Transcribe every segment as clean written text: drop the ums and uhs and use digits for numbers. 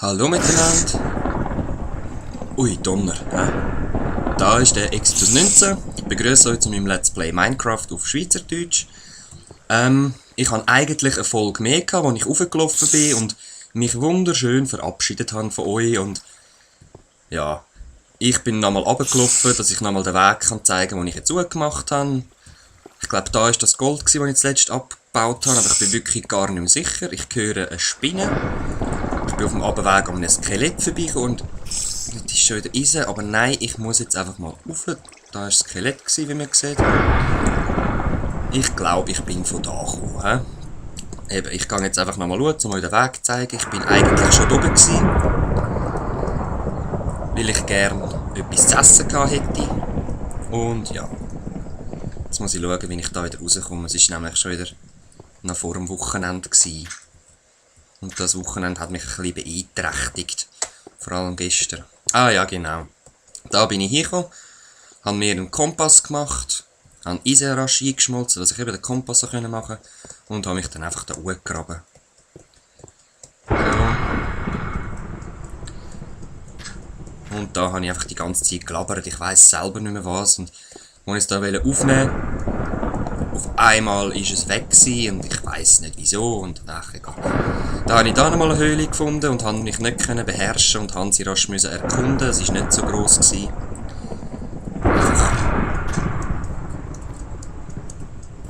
Hallo miteinander. Ui, Donner. Da ist der Exitus 19. Ich begrüße euch zu meinem Let's Play Minecraft auf Schweizerdeutsch. Ich habe eigentlich eine Folge mehr gehabt, wo ich raufgelaufen bin und mich wunderschön verabschiedet habe von euch. Und ja, ich bin nochmal runtergelaufen, dass ich nochmal den Weg kann zeigen kann, den ich jetzt gemacht habe. Ich glaube, da war das Gold, das ich zuletzt abgebaut habe, aber ich bin wirklich gar nicht mehr sicher. Ich höre eine Spinne. Ich bin auf dem Abweg an einem Skelett vorbeigekommen und das ist schon wieder Eisen, aber nein, ich muss jetzt einfach mal rauf. Da war das Skelett, wie man sieht. Ich glaube, ich bin von da gekommen. Eben, ich gehe jetzt einfach nochmal schauen, um euch den Weg zu zeigen. Ich bin eigentlich schon oben gewesen, weil ich gerne etwas zu essen hätte. Und ja, jetzt muss ich schauen, wie ich da wieder rauskomme. Es war nämlich schon wieder noch vor dem Wochenende gewesen. Und das Wochenende hat mich ein bisschen beeinträchtigt. Vor allem gestern. Ah ja, genau. Da bin ich hingekommen, habe mir einen Kompass gemacht, habe Eisen rasch eingeschmolzen, dass ich eben den Kompass machen konnte und habe mich dann einfach da hochgegraben. So. Und da habe ich einfach die ganze Zeit gelabert. Ich weiss selber nicht mehr was. Und als ich es da aufnehmen wollte, auf einmal ist es weg gewesen und ich weiss nicht wieso. Und ach, egal. Da habe ich da nochmal eine Höhle gefunden und konnte mich nicht beherrschen und musste sie rasch erkunden. Es war nicht so gross gewesen.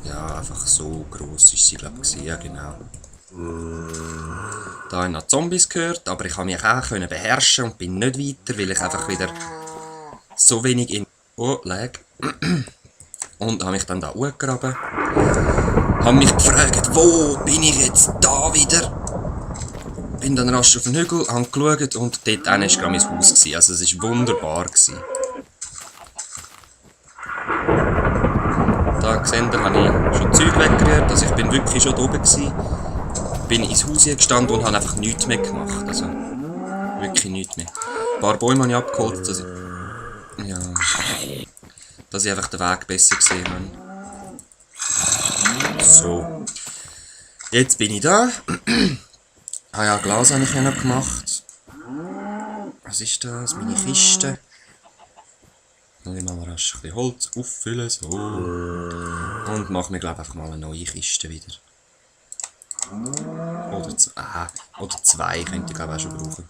Einfach so gross ist sie, glaube ich. Ja, genau. Da habe ich noch Zombies gehört, aber ich konnte mich auch beherrschen und bin nicht weiter, weil ich einfach wieder so wenig in... Oh, lag. Und habe mich dann da hochgegraben. Habe mich gefragt, wo bin ich jetzt da wieder? Bin dann rasch auf den Hügel, habe geschaut und dort war gerade mein Haus. Also es war wunderbar. Da seht ihr, habe ich schon Zeug weggerührt, also ich bin wirklich schon da oben gewesen. Bin ins Haus gestanden und habe einfach nichts mehr gemacht. Also wirklich nichts mehr. Ein paar Bäume habe ich abgeholt, dass ich einfach den Weg besser gesehen habe. So. Jetzt bin ich da. Ah ja, Glas habe ich ja noch gemacht. Was ist das? Meine Kiste. Dann will ich mal rasch ein bisschen Holz auffüllen. So. Und mache mir, glaube ich, einfach mal eine neue Kiste wieder. Oder zwei könnte ich, glaube ich, auch schon brauchen.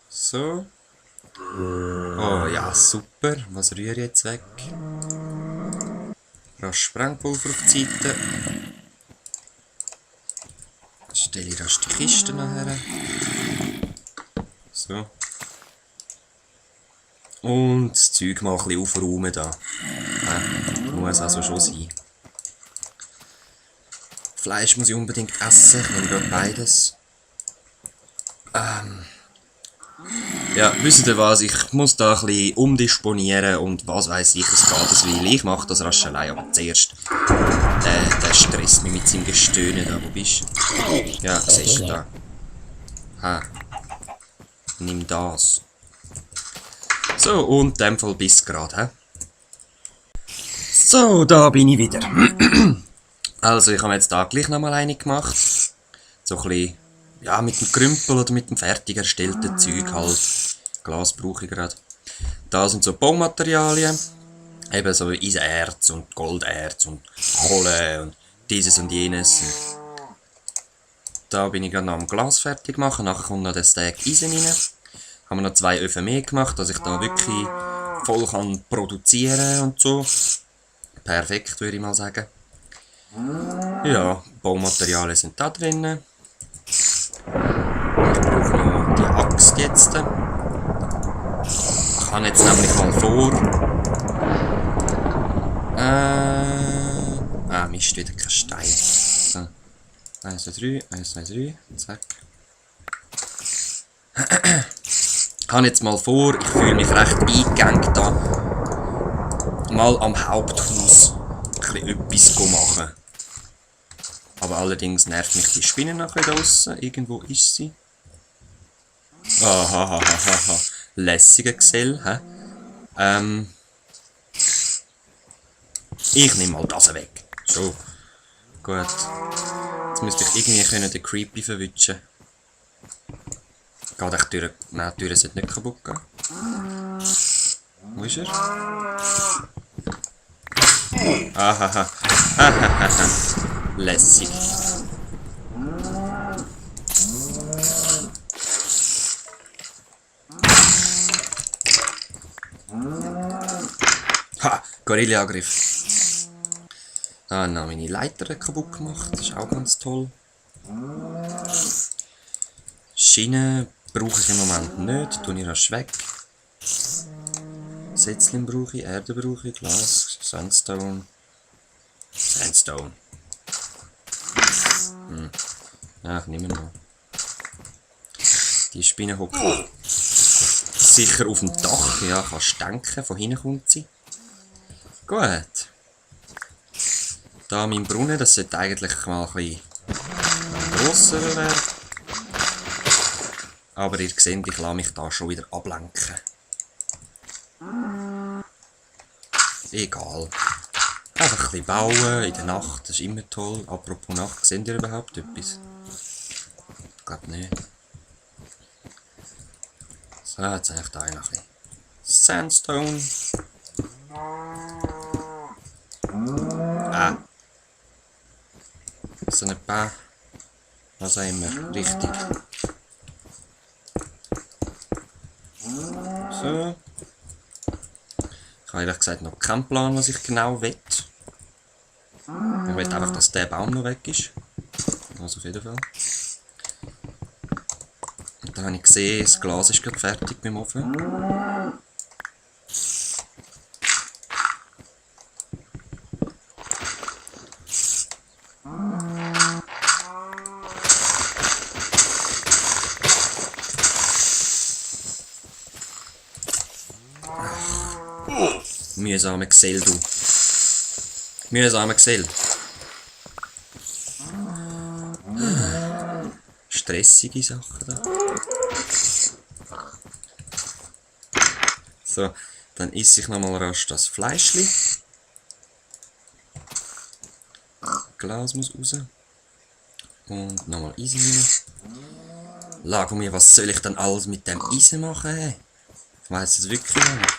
So. Oh ja, super. Was rühre ich jetzt weg? Rasch Sprengpulver auf die Seite. Stelle ich rasch die Kiste nachher. So. Und das Zeug mal ein bisschen aufräumen da. Muss also schon sein. Fleisch muss ich unbedingt essen. Ich nehme gerade beides. Ja, wisst ihr was? Ich muss da ein bisschen umdisponieren und was weiss ich, es geht das will. Ich mache das rasch allein, aber zuerst. Der stresst mich mit seinem Gestöhnen da. Wo bist du? Ja, siehst du da. Nimm das. So, und in dem Fall bis gerade, So, da bin ich wieder. Also, ich habe jetzt da gleich nochmal eine gemacht. So ein bisschen, ja, mit dem Krümpel oder mit dem fertig erstellten Zeug halt. Glas brauche ich gerade. Da sind so Baumaterialien. Eben so Eisenerz und Golderz und Kohle und dieses und jenes. Da bin ich gerade noch am Glas fertig machen. Nachher kommt noch der Stack Eisen rein. Haben wir noch 2 Öfen mehr gemacht, dass ich da wirklich voll kann produzieren und so. Perfekt, würde ich mal sagen. Ja, Baumaterialien sind da drin. Ich brauche noch die Axt jetzt. Ich habe jetzt nämlich mal vor... Mist, wieder kein Stein. So. 1, 2, 3, 1, 2, 3, zack. Ich habe jetzt mal vor, ich fühle mich recht eingegangen da, mal am Haupthaus etwas machen. Aber allerdings nervt mich die Spinne noch ein bisschen draussen. Irgendwo ist sie. Ahahaha. Lässiger Gesell, hä? Ich nehme mal das weg. So. Gut. Jetzt müsste ich irgendwie können den Creepy verwischen. Geht echt durch. Nein, die Tür sollte nicht kaputt gehen. Wo ist er? Ahaha. Ahaha. Lässig. Ha! Gorilla-Angriff. Ah, noch meine Leiter kaputt gemacht. Das ist auch ganz toll. Schienen brauche ich im Moment nicht. Tue ich rasch weg. Setzling brauche ich, Erde brauche ich, Glas, Sandstone. Sandstone. Ja, ich nehme noch. Die Spinne hockt sicher auf dem Dach. Ja, kannst du denken. Von hinten kommt sie. Gut. Da mein Brunnen, das sollte eigentlich mal ein bisschen grosser werden. Aber ihr seht, ich lasse mich da schon wieder ablenken. Egal. Einfach ein bisschen bauen in der Nacht, das ist immer toll. Apropos Nacht, seht ihr überhaupt etwas? Ich glaube nicht. So, jetzt habe ich da noch ein bisschen Sandstone. Ah. So ein paar. Was auch immer. Richtig. So. Ich habe ehrlich gesagt noch keinen Plan, was ich genau will. Ich will einfach, dass der Baum noch weg ist. Also auf jeden Fall. Und dann habe ich gesehen, das Glas ist gerade fertig beim Ofen. Mühsamer Gesell, du. Mühsamer Gesell. Stressige Sachen da. So, dann esse ich nochmal rasch das Fleischli. Glas muss raus. Und nochmal Eisen rein. Lag mir, was soll ich dann alles mit dem Eisen machen? Ich weiss es wirklich nicht.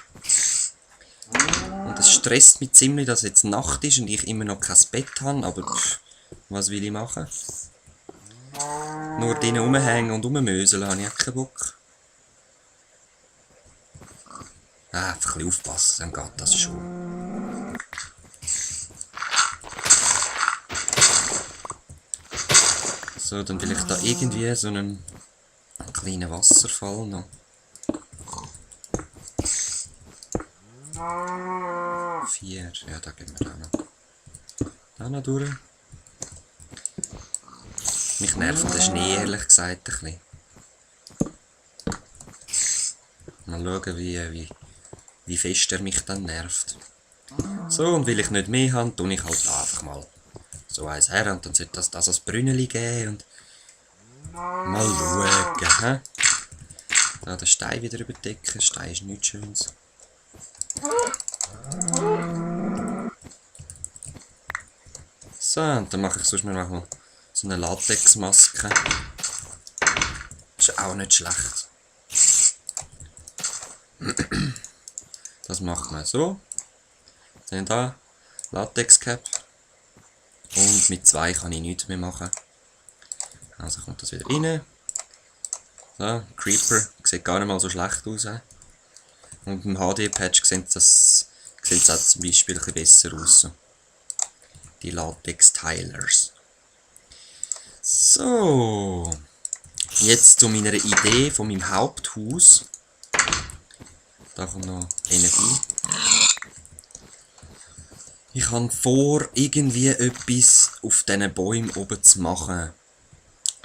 Und es stresst mich ziemlich, dass jetzt Nacht ist und ich immer noch kein Bett habe, aber pff, was will ich machen? Nur drinnen rumhängen und rummöseln habe ich auch keinen Bock. Einfach ein bisschen aufpassen, dann geht das schon. So, dann will ich da irgendwie so einen kleinen Wasserfall noch. 4, ja, da gehen wir da noch durch. Mich nervt der Schnee, ehrlich gesagt, ein bisschen. Mal schauen, wie fest er mich dann nervt. So, und weil ich nicht mehr habe, tue ich halt einfach mal so eins her und dann sollte das als Brünneli geben und mal schauen, hä? Da den Stein wieder überdecken, Stein ist nichts Schönes. So, und dann mache ich sonst mal so eine Latexmaske. Ist auch nicht schlecht. Das macht man so. Dann da Latex-Cap. Und mit 2 kann ich nichts mehr machen. Also kommt das wieder rein. So, Creeper. Sieht gar nicht mal so schlecht aus. Und im HD-Patch sieht das auch zum Beispiel ein bisschen besser aus. So. Die Latex-Tilers. So. Jetzt zu meiner Idee von meinem Haupthaus. Da kommt noch Energie. Ich habe vor, irgendwie etwas auf diesen Bäumen oben zu machen.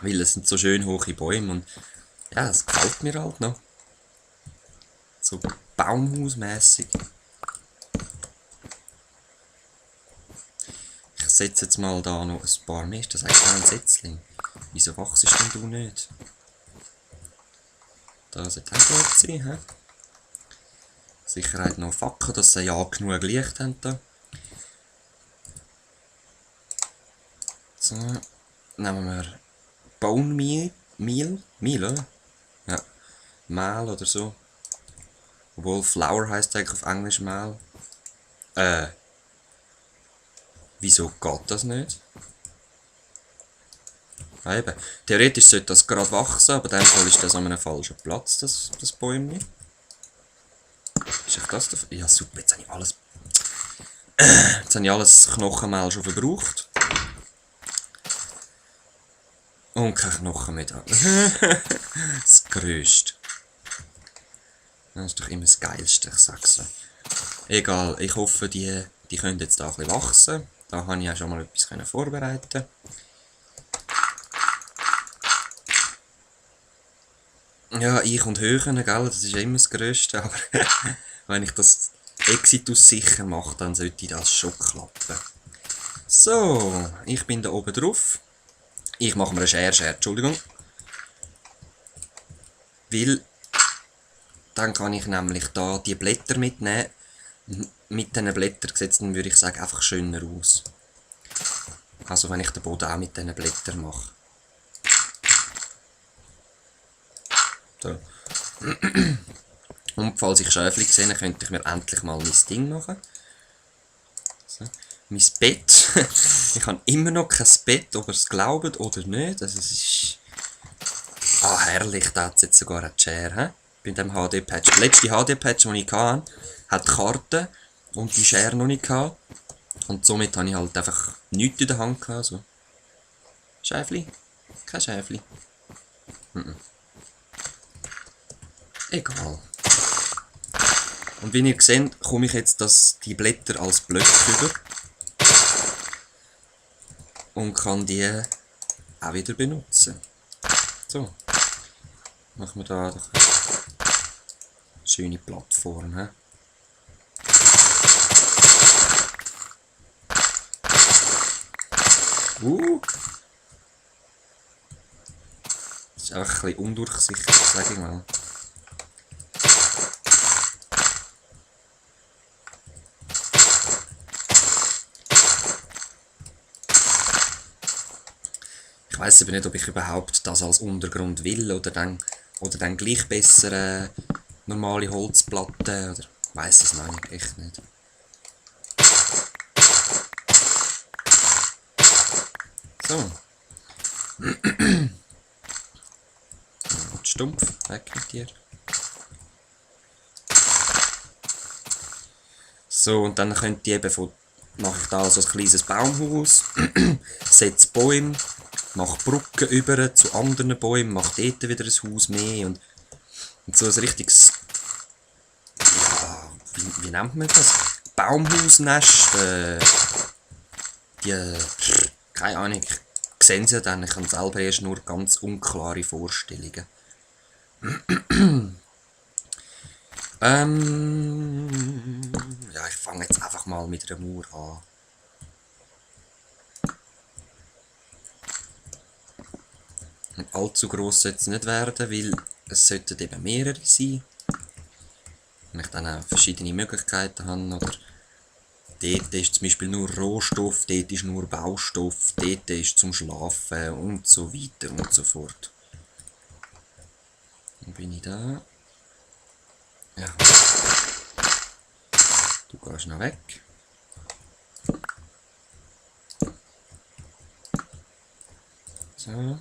Weil es sind so schön hohe Bäume und ja, es gefällt mir halt noch. So baumhausmässig. Ich setze jetzt mal da noch ein paar mehr. Ist das eigentlich auch ein Setzling? Wieso wachst denn du nicht? Da sollte auch gut sein, hä? Sicherheit noch Fackeln, dass sie ja genug Licht haben da. So. nehmen wir Bone Meal, oder? Ja, Mehl oder so. Obwohl Flour heisst eigentlich auf Englisch Mehl. Wieso geht das nicht? Ah, eben. Theoretisch sollte das gerade wachsen, aber in dem Fall ist das an einem falschen Platz, das Bäumchen. Ist echt das dafür? Ja, super, jetzt habe ich alles Knochenmehl schon verbraucht. Und kein Knochen mehr da. Das Größte. Das ist doch immer das Geilste, ich sag's so. Egal, ich hoffe, die können jetzt da ein bisschen wachsen. Da habe ich auch schon mal etwas vorbereiten. Ja, ich und Höhen, gell, das ist immer das Größte, aber wenn ich das Exitus sicher mache, dann sollte das schon klappen. So, ich bin da oben drauf. Ich mache mir eine Schere, Entschuldigung. Weil, dann kann ich nämlich da die Blätter mitnehmen. Mit diesen Blättern sieht es dann, würde ich sagen, einfach schöner aus. Also wenn ich den Boden auch mit diesen Blättern mache. So. Und falls ich Schäfli sehe, könnte ich mir endlich mal mein Ding machen. So. Mein Bett. Ich habe immer noch kein Bett, ob ihr es glaubt oder nicht. Also es ist... Ah, herrlich, da hat es jetzt sogar eine Chair. He? Bei dem HD-Patch. Der letzte HD-Patch, den ich hatte, hat die Karte und die Schere noch nicht gehabt. Und somit habe ich halt einfach nichts in der Hand gehabt. So. Schäfli? Kein Schäfli. Egal. Und wie ihr seht, komme ich jetzt die Blätter als Blöcke über. Und kann die auch wieder benutzen. So. Machen wir da doch eine schöne Plattform. He? Das ist einfach ein bisschen undurchsichtig, sage ich mal. Ich weiss aber nicht, ob ich überhaupt das als Untergrund will oder dann gleich besser normale Holzplatten oder ich weiss es noch nicht, echt nicht. So. Stumpf, weg mit dir. So, und dann könnt ihr eben mache ich da so ein kleines Baumhaus, setze Bäume, mache Brücken über zu anderen Bäumen, mache dort wieder ein Haus mehr und so ein richtiges, ja, wie nennt man das? Baumhausnest, keine Ahnung, ich sehe sie ja dann, ich habe selber erst nur ganz unklare Vorstellungen. Ja, ich fange jetzt einfach mal mit einer Mauer an. Und allzu gross sollte es nicht werden, weil es sollten eben mehrere sein. Wenn ich dann auch verschiedene Möglichkeiten habe, oder dort ist zum Beispiel nur Rohstoff, dort ist nur Baustoff, dort ist zum Schlafen und so weiter und so fort. Dann bin ich da. Ja. Du gehst noch weg. So.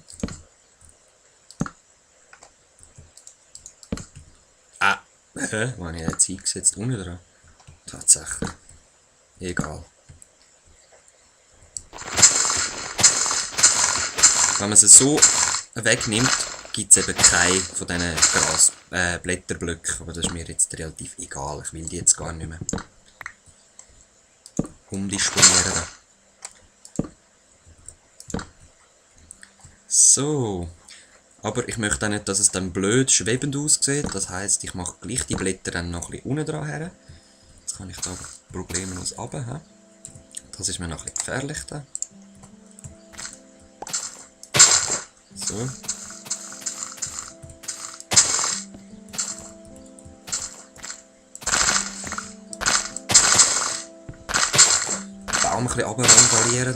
Wo habe ich jetzt eingesetzt? Unten dran. Tatsächlich. Egal. Wenn man es so wegnimmt, gibt es eben keine von diesen Blätterblöcken. Aber das ist mir jetzt relativ egal. Ich will die jetzt gar nicht mehr umdisponieren. So. Aber ich möchte auch nicht, dass es dann blöd schwebend aussieht. Das heisst, ich mache gleich die Blätter dann noch ein bisschen unten dran her. Jetzt kann ich da problemlos runter. Das ist mir noch ein bisschen gefährlich da. So. Baum ein bisschen runterrandalieren.